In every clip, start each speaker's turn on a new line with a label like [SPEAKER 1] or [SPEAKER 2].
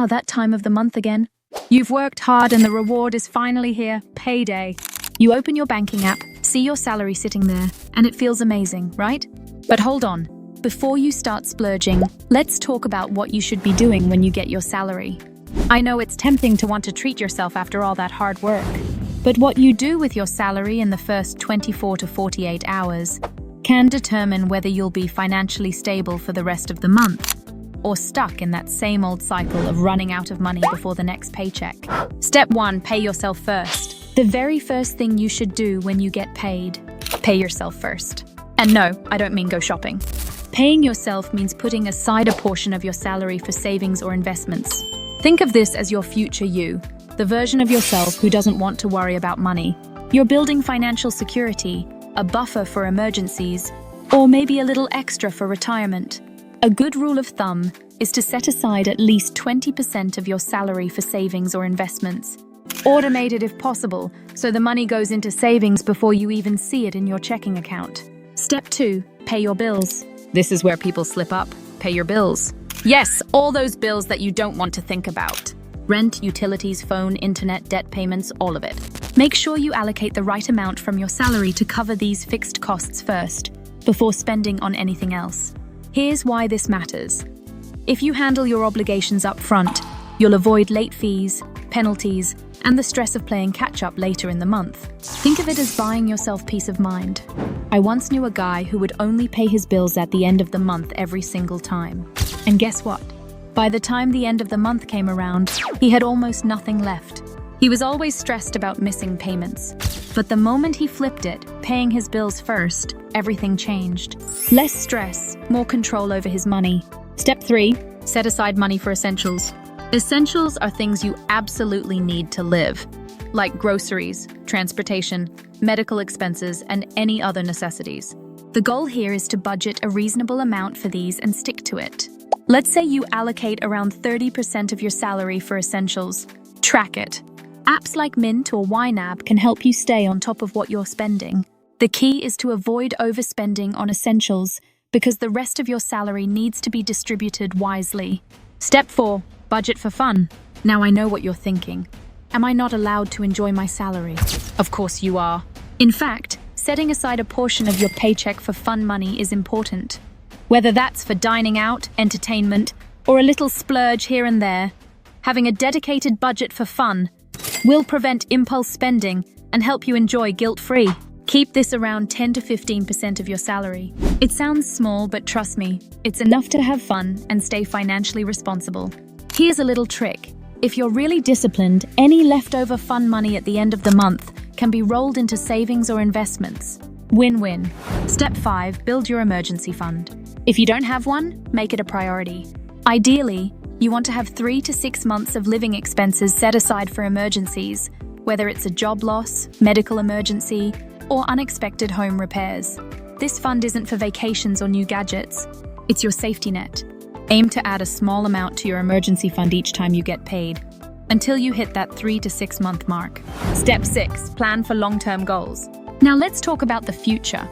[SPEAKER 1] that time of the month again. You've worked hard and the reward is finally here, payday. You open your banking app, see your salary sitting there, and it feels amazing, right? But hold on. Before you start splurging, let's talk about what you should be doing when you get your salary. I know it's tempting to want to treat yourself after all that hard work, but what you do with your salary in the first 24 to 48 hours can determine whether you'll be financially stable for the rest of the month, or stuck in that same old cycle of running out of money before the next paycheck. Step 1, pay yourself first. The very first thing you should do when you get paid, pay yourself first. And no, I don't mean go shopping. Paying yourself means putting aside a portion of your salary for savings or investments. Think of this as your future you, the version of yourself who doesn't want to worry about money. You're building financial security, a buffer for emergencies, or maybe a little extra for retirement. A good rule of thumb is to set aside at least 20% of your salary for savings or investments. Automate it if possible, so the money goes into savings before you even see it in your checking account. Step 2, pay your bills. This is where people slip up. Pay your bills. Yes, all those bills that you don't want to think about. Rent, utilities, phone, internet, debt payments, all of it. Make sure you allocate the right amount from your salary to cover these fixed costs first, before spending on anything else. Here's why this matters. If you handle your obligations up front, you'll avoid late fees, penalties, and the stress of playing catch-up later in the month. Think of it as buying yourself peace of mind. I once knew a guy who would only pay his bills at the end of the month every single time. And guess what? By the time the end of the month came around, he had almost nothing left. He was always stressed about missing payments. But the moment he flipped it, paying his bills first, everything changed. Less stress, more control over his money. Step 3, set aside money for essentials. Essentials are things you absolutely need to live, like groceries, transportation, medical expenses, and any other necessities. The goal here is to budget a reasonable amount for these and stick to it. Let's say you allocate around 30% of your salary for essentials. Track it. Apps like Mint or YNAB can help you stay on top of what you're spending. The key is to avoid overspending on essentials because the rest of your salary needs to be distributed wisely. Step 4, budget for fun. Now I know what you're thinking. Am I not allowed to enjoy my salary? Of course you are. In fact, setting aside a portion of your paycheck for fun money is important. Whether that's for dining out, entertainment, or a little splurge here and there, having a dedicated budget for fun will prevent impulse spending and help you enjoy guilt-free. Keep this around 10 to 15% of your salary. It sounds small, but trust me, it's enough to have fun and stay financially responsible. Here's a little trick. If you're really disciplined, any leftover fun money at the end of the month can be rolled into savings or investments. Win-win. Step 5, build your emergency fund. If you don't have one, make it a priority. Ideally, you want to have 3 to 6 months of living expenses set aside for emergencies, whether it's a job loss, medical emergency, or unexpected home repairs. This fund isn't for vacations or new gadgets. It's your safety net. Aim to add a small amount to your emergency fund each time you get paid, until you hit that 3 to 6 month mark. Step 6, plan for long-term goals. Now let's talk about the future.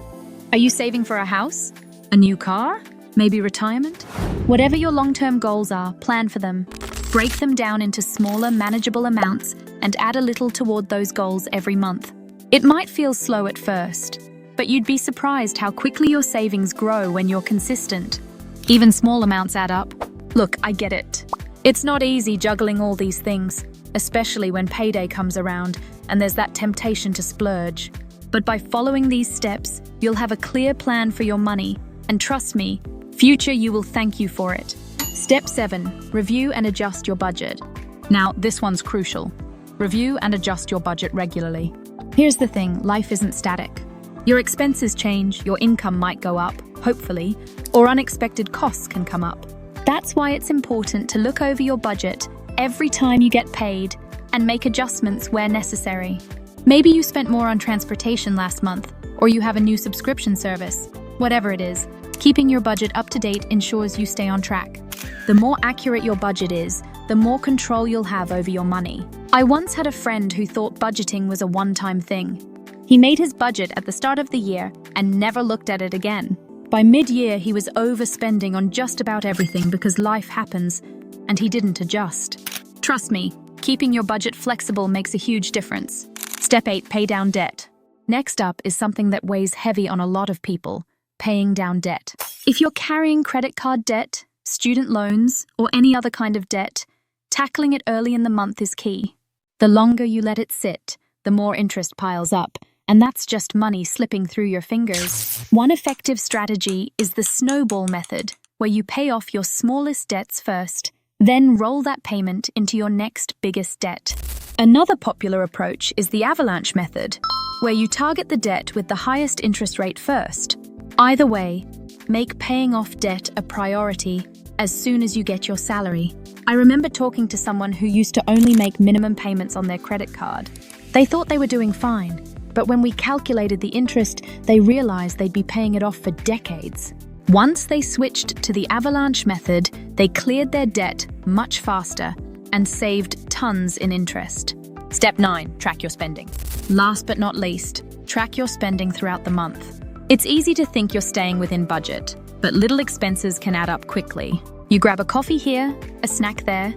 [SPEAKER 1] Are you saving for a house? A new car? Maybe retirement? Whatever your long-term goals are, plan for them. Break them down into smaller, manageable amounts and add a little toward those goals every month. It might feel slow at first, but you'd be surprised how quickly your savings grow when you're consistent. Even small amounts add up. Look, I get it. It's not easy juggling all these things, especially when payday comes around and there's that temptation to splurge. But by following these steps, you'll have a clear plan for your money, and trust me, future you will thank you for it. Step 7, review and adjust your budget. Now, this one's crucial. Review and adjust your budget regularly. Here's the thing, life isn't static. Your expenses change, your income might go up, hopefully, or unexpected costs can come up. That's why it's important to look over your budget every time you get paid and make adjustments where necessary. Maybe you spent more on transportation last month, or you have a new subscription service. Whatever it is, keeping your budget up to date ensures you stay on track. The more accurate your budget is, the more control you'll have over your money. I once had a friend who thought budgeting was a one-time thing. He made his budget at the start of the year and never looked at it again. By mid-year, he was overspending on just about everything because life happens, and he didn't adjust. Trust me, keeping your budget flexible makes a huge difference. Step 8, pay down debt. Next up is something that weighs heavy on a lot of people, paying down debt. If you're carrying credit card debt, student loans, or any other kind of debt, tackling it early in the month is key. The longer you let it sit, the more interest piles up, and that's just money slipping through your fingers. One effective strategy is the snowball method, where you pay off your smallest debts first, then roll that payment into your next biggest debt. Another popular approach is the avalanche method, where you target the debt with the highest interest rate first. Either way, make paying off debt a priority as soon as you get your salary. I remember talking to someone who used to only make minimum payments on their credit card. They thought they were doing fine, but when we calculated the interest, they realized they'd be paying it off for decades. Once they switched to the avalanche method, they cleared their debt much faster and saved tons in interest. Step 9, track your spending. Last but not least, track your spending throughout the month. It's easy to think you're staying within budget, but little expenses can add up quickly. You grab a coffee here, a snack there,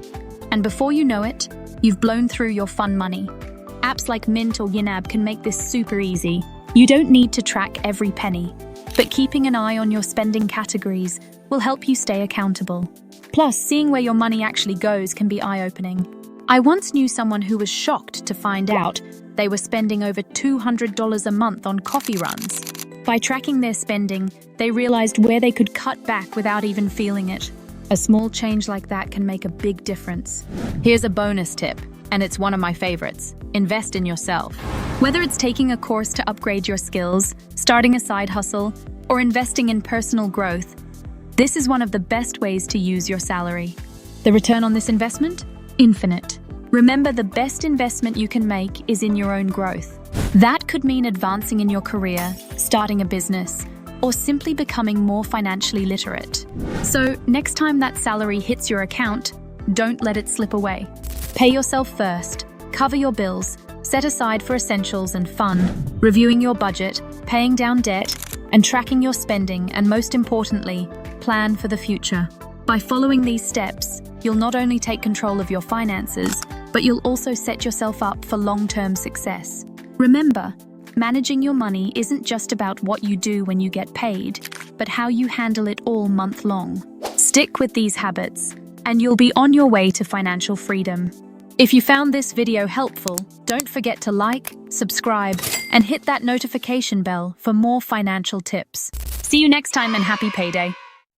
[SPEAKER 1] and before you know it, you've blown through your fun money. Apps like Mint or Yinab can make this super easy. You don't need to track every penny, but keeping an eye on your spending categories will help you stay accountable. Plus, seeing where your money actually goes can be eye-opening. I once knew someone who was shocked to find out they were spending over $200 a month on coffee runs. By tracking their spending, they realized where they could cut back without even feeling it. A small change like that can make a big difference. Here's a bonus tip, and it's one of my favorites. Invest in yourself. Whether it's taking a course to upgrade your skills, starting a side hustle, or investing in personal growth, this is one of the best ways to use your salary. The return on this investment? Infinite. Remember, the best investment you can make is in your own growth. That could mean advancing in your career, starting a business, or simply becoming more financially literate. So, next time that salary hits your account, don't let it slip away. Pay yourself first, cover your bills, set aside for essentials and fun, reviewing your budget, paying down debt, and tracking your spending, and most importantly, plan for the future. By following these steps, you'll not only take control of your finances, but you'll also set yourself up for long-term success. Remember, managing your money isn't just about what you do when you get paid, but how you handle it all month long. Stick with these habits, and you'll be on your way to financial freedom. If you found this video helpful, don't forget to like, subscribe, and hit that notification bell for more financial tips. See you next time, and happy payday!